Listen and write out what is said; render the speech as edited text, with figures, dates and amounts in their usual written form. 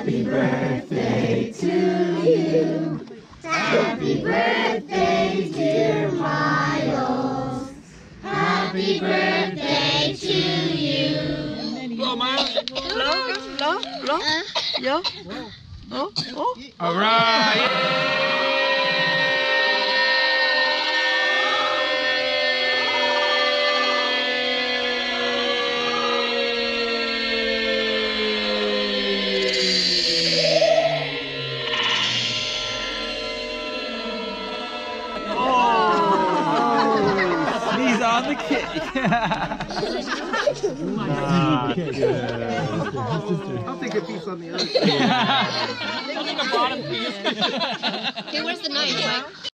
Happy birthday to you. Happy birthday, dear Miles. Happy birthday to you. Blow, Miles. Blow. Yeah. Oh. All right. Sneeze on the cake. I'll take a piece on the other side. I'll take a bottom piece. Hey, where's the knife, huh?